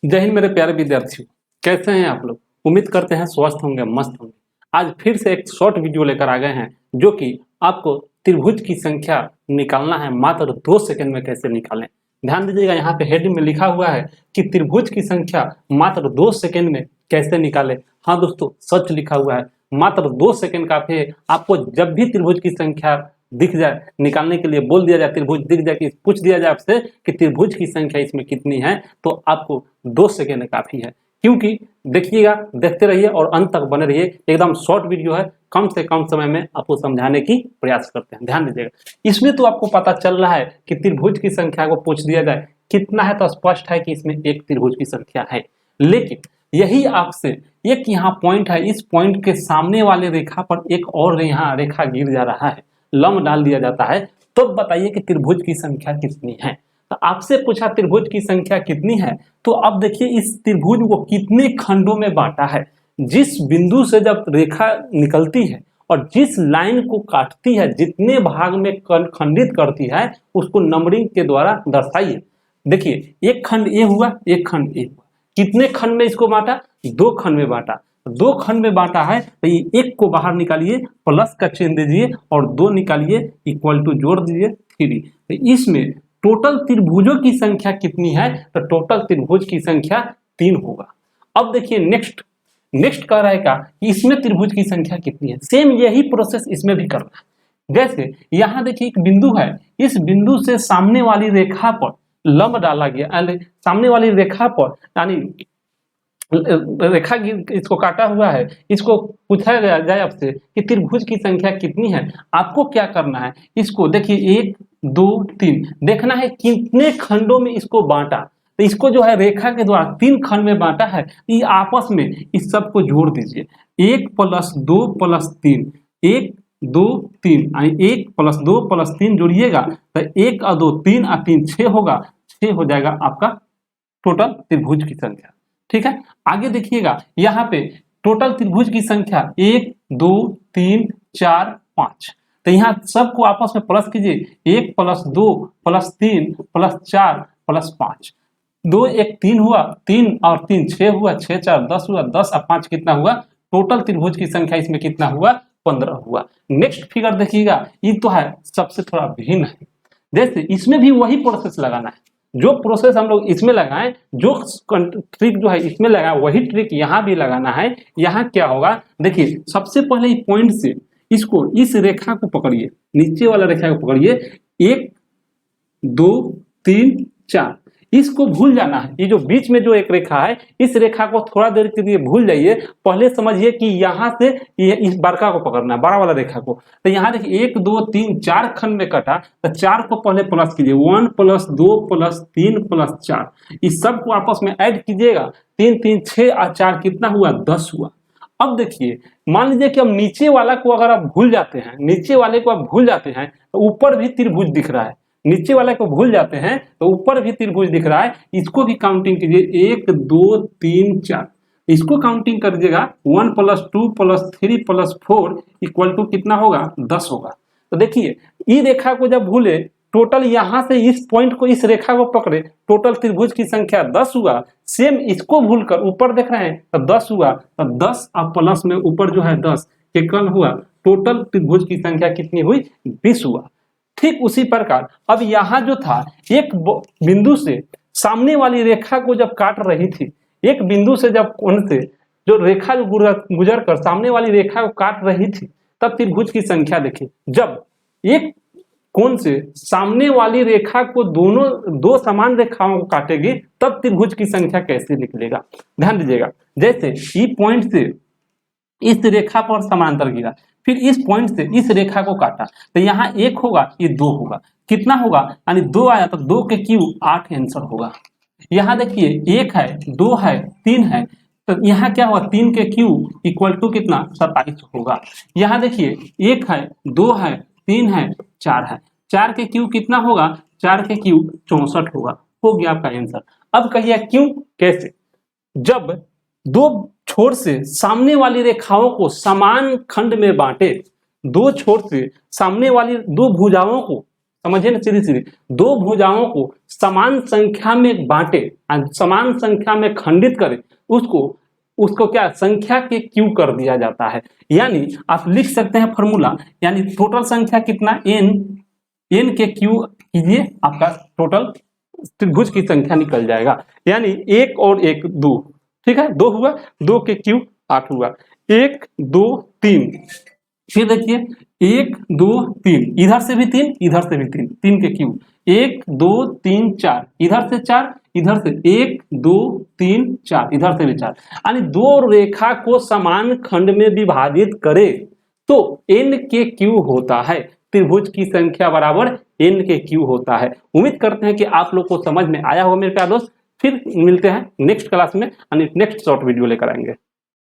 जय हिंद मेरे प्यारे विद्यार्थियों, कैसे हैं आप लोग। उम्मीद करते हैं स्वस्थ होंगे, मस्त होंगे। आज फिर से एक शॉर्ट वीडियो लेकर आ गए हैं जो कि आपको त्रिभुज की संख्या निकालना है, मात्र 2 सेकंड में कैसे निकालें। ध्यान दीजिएगा, यहाँ पे हेडिंग में लिखा हुआ है कि त्रिभुज की संख्या मात्र 2 सेकंड में कैसे निकालें। हाँ दोस्तों, सच लिखा हुआ है, मात्र 2 सेकंड काफी है। आपको जब भी त्रिभुज की संख्या दिख जाए, निकालने के लिए बोल दिया जाए, त्रिभुज दिख जाए कि पूछ दिया जाए आपसे कि त्रिभुज की संख्या इसमें कितनी है, तो आपको 2 सेकंड काफी है। क्योंकि देखिएगा, देखते रहिए और अंत तक बने रहिए। एकदम शॉर्ट वीडियो है, कम से कम समय में आपको समझाने की प्रयास करते हैं। ध्यान दीजिएगा, इसमें तो आपको पता चल रहा है कि त्रिभुज की संख्या को पूछ दिया जाए कितना है, तो स्पष्ट है कि इसमें एक त्रिभुज की संख्या है। लेकिन यही आपसे एक यहाँ पॉइंट है, इस पॉइंट के सामने वाले रेखा पर एक और यहाँ रेखा गिर जा रहा है, लंब डाल दिया जाता है, तो बताइए कि त्रिभुज की संख्या कितनी है। तो आपसे पूछा त्रिभुज की संख्या कितनी है, तो अब देखिए इस त्रिभुज को कितने खंडों में बांटा है। जिस बिंदु से जब रेखा निकलती है और जिस लाइन को काटती है, जितने भाग में खंडित करती है, उसको नंबरिंग के द्वारा दर्शाइए। देखिए, एक खंड ए हुआ, एक खंड ए हुआ, कितने खंड में इसको बांटा, 2 खंड में बांटा। 2 खंड में बांटा है तो ये 1 को बाहर निकालिए, प्लस का चिन्ह दीजिए और 2 निकालिए, इक्वल टू जोड़ दीजिए 3। तो इसमें टोटल त्रिभुजों की संख्या कितनी है, तो टोटल त्रिभुज की संख्या 3 होगा। अब देखिए नेक्स्ट कह रहेगा कि इसमें त्रिभुज की संख्या कितनी है। सेम यही प्रोसेस इसमें भी करना है। जैसे यहाँ देखिए एक बिंदु है, इस बिंदु से सामने वाली रेखा पर लंब डाला गया, सामने वाली रेखा पर यानी रेखा इसको काटा हुआ है। इसको पूछा जाए आपसे कि त्रिभुज की संख्या कितनी है, आपको क्या करना है, इसको देखिए 1 2 3 देखना है कितने खंडों में इसको बांटा। तो इसको जो है रेखा के द्वारा 3 खंड में बांटा है, ये आपस में इस सब को जोड़ दीजिए। 1 + 2 + 3, 1 2 3, 1 + 2 + 3 जोड़िएगा तो 1 और 2 3 और 3 6 होगा। 6 हो जाएगा आपका टोटल त्रिभुज की संख्या। ठीक है, आगे देखिएगा, यहाँ पे टोटल त्रिभुज की संख्या 1 2 3 4 5। तो यहाँ सबको आपस में प्लस कीजिए, 1 + 2 + 3 + 4 + 5। 2 1 3 हुआ, 3 और 3 6 हुआ, 6 4 10 हुआ, 10 और 5 कितना हुआ, टोटल त्रिभुज की संख्या इसमें कितना हुआ, 15 हुआ। नेक्स्ट फिगर देखिएगा, ये तो है सबसे थोड़ा भिन्न है। जैसे इसमें भी वही प्रोसेस लगाना है, जो प्रोसेस हम लोग इसमें लगाएं, जो ट्रिक जो है इसमें लगाएं, वही ट्रिक यहाँ भी लगाना है। यहाँ क्या होगा, देखिए सबसे पहले इस पॉइंट से इसको, इस रेखा को पकड़िए, नीचे वाला रेखा को पकड़िए, 1 2 3 4, इसको भूल जाना है। ये जो बीच में जो एक रेखा है, इस रेखा को थोड़ा देर के लिए भूल जाइए। पहले समझिए कि यहाँ से ये इस बड़का को पकड़ना है, बड़ा वाला रेखा को। तो यहाँ देखिए 1 2 3 4 खंड में कटा, तो 4 को पहले प्लस कीजिए, 1 + 2 + 3 + 4, इस सब को आपस में ऐड कीजिएगा। 3 3 6 और 4 कितना हुआ, 10 हुआ। अब देखिए, मान लीजिए कि हम नीचे वाला को अगर आप भूल जाते हैं, नीचे वाले को आप भूल जाते हैं, तो ऊपर भी त्रिभुज दिख रहा है। नीचे वाले को भूल जाते हैं तो ऊपर भी त्रिभुज दिख रहा है, इसको भी काउंटिंग कीजिए, 1 2 3 4, इसको काउंटिंग कर दीजिएगा। 1 + 2 + 3 + 4 इक्वल टू कितना होगा, 10 होगा। तो देखिए, ये रेखा को जब भूले, टोटल यहाँ से इस पॉइंट को, इस रेखा को पकड़े, टोटल त्रिभुज की संख्या 10 हुआ। सेम इसको भूलकर ऊपर देख रहे हैं तो 10 हुआ, तो 10 और प्लस में ऊपर जो है 10 एकल हुआ, टोटल त्रिभुज की संख्या कितनी हुई, 20 हुआ। ठीक उसी प्रकार अब यहाँ जो था, एक बिंदु से सामने वाली रेखा को जब काट रही थी, एक बिंदु से जब कोण से जो रेखा गुजर कर सामने वाली रेखा को काट रही थी, तब त्रिभुज की संख्या देखिए। जब एक कोण से सामने वाली रेखा को दो समान रेखाओं को काटेगी, तब त्रिभुज की संख्या कैसे निकलेगा, ध्यान दीजिएगा। जैसे ई पॉइंट से इस रेखा पर समांतर गिरा, फिर इस पॉइंट से इस रेखा को काटा, तो यहाँ 1 होगा, ये 2 होगा, कितना होगा, यानी 2 आया तो 2 के क्यूब 8 आंसर होगा। यहाँ देखिए 1 है, 2 है, 3 है, तो यहाँ क्या हुआ, 3 के क्यूब इक्वल टू कितना, 27 होगा। यहाँ देखिए 1 है, 2 है, 3 है, 4 है, 4 के क्यूब कितना होगा, 4 के क्यूब 64 होगा। हो गया आपका आंसर। अब कहिए क्यों, कैसे, जब 2 छोर से सामने वाली रेखाओं को समान खंड में बांटे, 2 छोर से सामने वाली 2 भुजाओं को, समझिए ना, सीधी 2 भुजाओं को समान संख्या में बांटे, समान संख्या में खंडित करे, उसको क्या संख्या के क्यू कर दिया जाता है। यानी आप लिख सकते हैं फॉर्मूला, यानी टोटल संख्या कितना n के क्यू कीजिए, आपका टोटल त्रिभुज की संख्या निकल जाएगा। यानी 1 और 1 2, ठीक है, 2 हुआ, 2 के क्यू 8 हुआ, 1 2 3, फिर देखिए 1 2 3, इधर से भी 3, इधर से भी 3, 3 के क्यू 1 2 3 4, इधर से 4, इधर से 1 2 3 4, इधर से भी 4। यानी दो रेखा को समान खंड में विभाजित करे तो n के क्यू होता है, त्रिभुज की संख्या बराबर n के क्यू होता है। उम्मीद करते हैं कि आप लोग को समझ में आया होगा मेरे प्यारे दोस्त। फिर मिलते हैं नेक्स्ट क्लास में, नेक्स्ट शॉर्ट वीडियो लेकर आएंगे।